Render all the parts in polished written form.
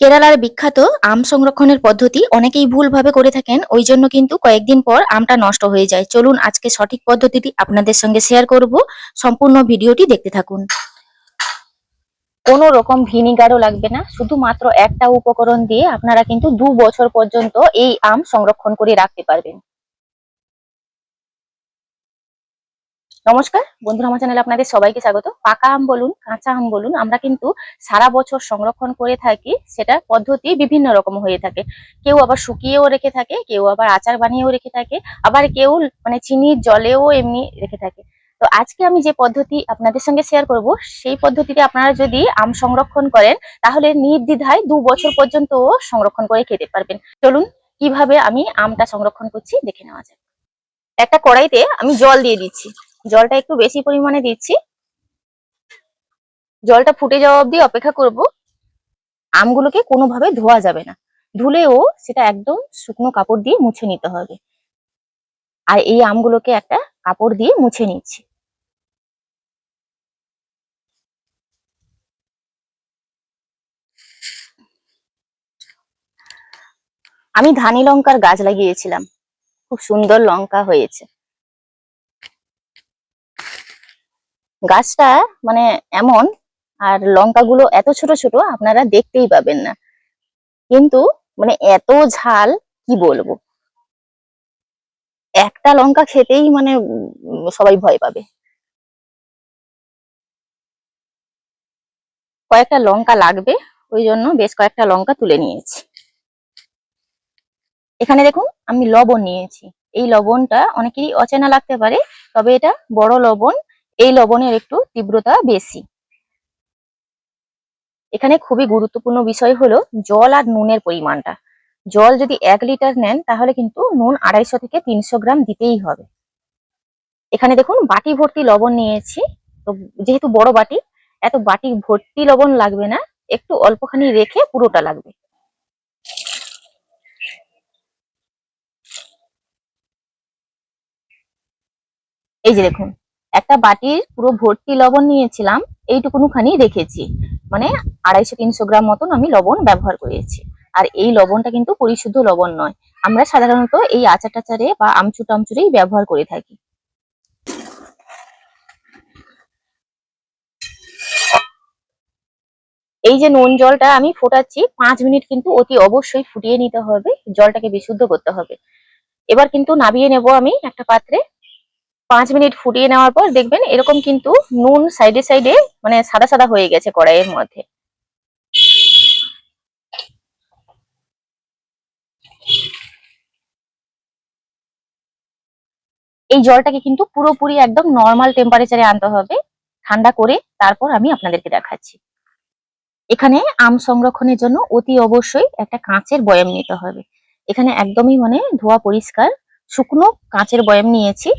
কেরালার বিখ্যাত আম সংরক্ষণের পদ্ধতি অনেকেই ভুলভাবে করে থাকেন, ওই জন্য কিন্তু কয়েকদিন পর আমটা নষ্ট হয়ে যায়। চলুন আজকে সঠিক পদ্ধতিটি আপনাদের সঙ্গে শেয়ার করব। সম্পূর্ণ ভিডিওটি দেখতে থাকুন। কোনো রকম ভিনিগারও লাগবে না, শুধুমাত্র একটা উপকরণ দিয়ে আপনারা কিন্তু 2 বছর পর্যন্ত এই আম সংরক্ষণ করে রাখতে পারবেন। নমস্কার বন্ধুরা, আমার চ্যানেলে আপনাদের সবাইকে স্বাগত। পাকা আম বলুন, কাঁচা আম বলুন, আমরা কিন্তু সারা বছর সংরক্ষণ করে থাকি। সেটা পদ্ধতি বিভিন্ন রকম হয়ে থাকে। কেউ আবার শুকিয়েও রেখে থাকে, কেউ আবার আচার বানিয়েও রেখে থাকে, আবার কেউ মানে চিনির জলেও এমনি রেখে থাকে। তো আজকে আমি যে পদ্ধতি আপনাদের সঙ্গে শেয়ার করব, সেই পদ্ধতিতে আপনারা যদি আম সংরক্ষণ করেন তাহলে নির্দ্বিধায় 2 বছর পর্যন্ত সংরক্ষণ করে খেতে পারবেন। চলুন কিভাবে আমি আমটা সংরক্ষণ করছি দেখে নেওয়া যাক। একটা কড়াইতে আমি জল দিয়ে দিচ্ছি। জলটা একটু বেশি পরিমাণে দিচ্ছি। জলটা ফুটে যাওয়া অবধি অপেক্ষা করব। আমগুলোকে কোনোভাবে ধোয়া যাবে না, ধুলেও সেটা একদম শুকনো কাপড় দিয়ে মুছে নিতে হবে। আর এই আমগুলোকে একটা কাপড় দিয়ে মুছে নিচ্ছি। আমি ধানি লঙ্কার গাছ লাগিয়েছিলাম, খুব সুন্দর লঙ্কা হয়েছে। গাছটা মানে এমন, আর লঙ্কাগুলো এত ছোট ছোট আপনারা দেখতেই পাবেন না, কিন্তু মানে এত ঝাল কি বলবো। একটা লঙ্কা খেতেই মানে সবাই ভয় পাবে। কয়েকটা লঙ্কা লাগবে, ওই জন্য বেশ কয়েকটা লঙ্কা তুলে নিয়েছি। এখানে দেখুন আমি লবণ নিয়েছি। এই লবণটা অনেকেরই অচেনা লাগতে পারে, তবে এটা বড় লবণ। এই লবণের একটু তীব্রতা বেশি। এখানে খুবই গুরুত্বপূর্ণ বিষয় হলো জল আর নুনের পরিমাণটা। জল যদি 1 লিটার নেন তাহলে কিন্তু নুন 250 থেকে 300 গ্রাম দিতেই হবে। এখানে দেখুন বাটি ভর্তি লবণ নিয়েছি। তো যেহেতু বড় বাটি, এত বাটি ভর্তি লবণ লাগবে না, একটু অল্পখানি রেখে পুরোটা লাগবে। এই যে দেখুন, একটা বাটির পুরো ভর্তি লবণ নিয়েছিলাম, এইটুকুখানি রেখেছি। মানে 250-300 গ্রাম মতন আমি লবণ ব্যবহার করেছি। আর এই লবণটা কিন্তু পরিশুদ্ধ লবণ নয়, আমরা সাধারণত এই আচার টাচারে বা আমচুর টামচুরেই ব্যবহার করে থাকি। এই যে নুন জলটা আমি ফোটাচ্ছি, 5 মিনিট কিন্তু অতি অবশ্যই ফুটিয়ে নিতে হবে, জলটাকে বিশুদ্ধ করতে হবে। এবার কিন্তু নামিয়ে নেব আমি একটা পাত্রে। 5 মিনিট ফুটিয়ে নেওয়ার পর দেখবেন এরকম কিন্তু নুন সাইডে সাইডে মানে সাদা সাদা হয়ে গেছে কড়াইয়ের মধ্যে। এই জলটাকে কিন্তু পুরোপুরি একদম নর্মাল টেম্পারেচারে আনতে হবে, ঠান্ডা করে তারপর আমি আপনাদেরকে দেখাচ্ছি। এখানে আম সংরক্ষণের জন্য অতি অবশ্যই একটা কাঁচের বয়াম নিতে হবে। এখানে একদমই মানে ধোয়া পরিষ্কার শুকনো কাঁচের বয়াম নিয়েছি।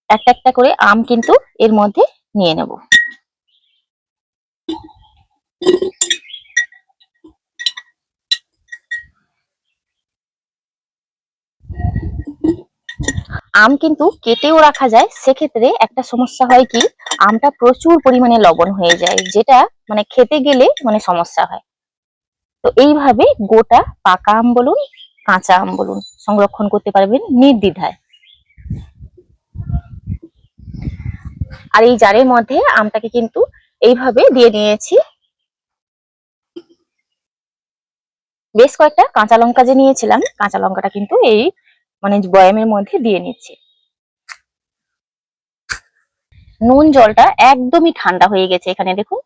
একটা একটা করে আম কিন্তু এর মধ্যে নিয়ে নেব। আম কিন্তু কেটেও রাখা যায়, সেক্ষেত্রে একটা সমস্যা হয় কি, আমটা প্রচুর পরিমাণে লবণ হয়ে যায়, যেটা মানে খেতে গেলে মানে সমস্যা হয়। তো এইভাবে গোটা পাকা আম বলুন, কাঁচা আম বলুন, সংরক্ষণ করতে পারবেন নির্দ্বিধায়। আর এই জারের মধ্যে আমটাকে কিন্তু এইভাবে দিয়ে নিয়েছি। বেশ কয়েকটা কাঁচা লঙ্কা যে নিয়েছিলাম, কাঁচা লঙ্কাটা কিন্তু এই মানে বয়ামের মধ্যে দিয়ে নিচ্ছি। নুন জলটা একদমই ঠান্ডা হয়ে গেছে, এখানে দেখুন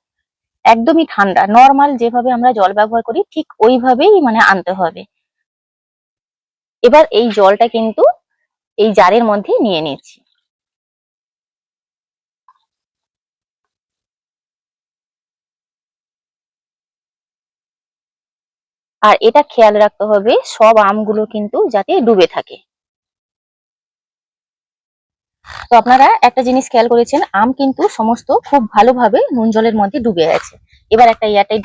একদমই ঠান্ডা। নর্মাল যেভাবে আমরা জল ব্যবহার করি ঠিক ওইভাবেই মানে আনতে হবে। এবার এই জলটা কিন্তু এই জারের মধ্যে নিয়ে নিচ্ছি। আর এটা খেয়াল রাখতে হবে সব আমগুলো কিন্তু যাতে ডুবে থাকে। তো আপনারা একটা জিনিস খেয়াল করেছেন, আম কিন্তু সমস্ত খুব ভালোভাবে নুন জলের মধ্যে ডুবে আছে। এবার একটা এয়ারটাইট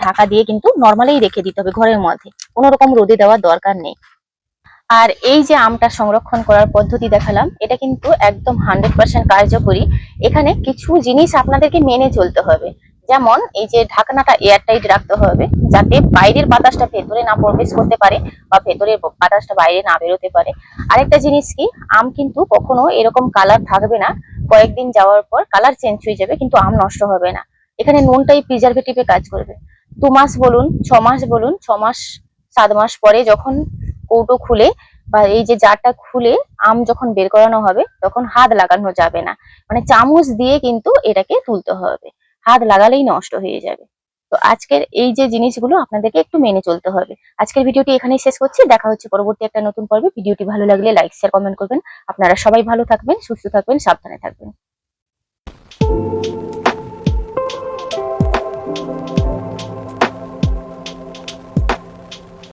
ঢাকা দিয়ে কিন্তু নর্মালি রেখে দিতে হবে ঘরের মধ্যে, কোনো রকম রোদে দেওয়ার দরকার নেই। আর এই যে আমটা সংরক্ষণ করার পদ্ধতি দেখালাম, এটা কিন্তু একদম 100% কার্যকরী। এখানে কিছু জিনিস আপনাদেরকে মেনে চলতে হবে, যেমন এই যে ঢাকনাটা এয়ারটাইট রাখতে হবে, যাতে বাইরের বাতাসটা ভেতরে না প্রবেশ করতে পারে বা ভেতরের বাতাসটা বাইরে না বেরোতে পারে। আরেকটা জিনিস কি, আম কিন্তু কখনো এরকম কালার থাকবে না, কয়েকদিন যাওয়ার পর কালার চেঞ্জ হয়ে যাবে কিন্তু আম নষ্ট হবে না। এখানে নুনটাই প্রিজারভেটিভে কাজ করবে। 2 মাস বলুন, 6 মাস বলুন, 6 মাস 7 মাস পরে যখন কৌটো খুলে বা এই যে জারটা খুলে আম যখন বের করানো হবে তখন হাত লাগানো যাবে না, মানে চামচ দিয়ে কিন্তু এটাকে তুলতে হবে, হাত লাগালেই নষ্ট হয়ে যাবে। তো আজকের এই যে জিনিসগুলো আপনাদেরকে একটু মেনে চলতে হবে। আজকের ভিডিওটি এখানেই শেষ করছি, দেখা হচ্ছে পরবর্তী একটা নতুন পর্বে। ভিডিওটি ভালো লাগলে লাইক শেয়ার কমেন্ট করবেন। আপনারা সবাই ভালো থাকবেন, সুস্থ থাকবেন, সাবধানে থাকবেন।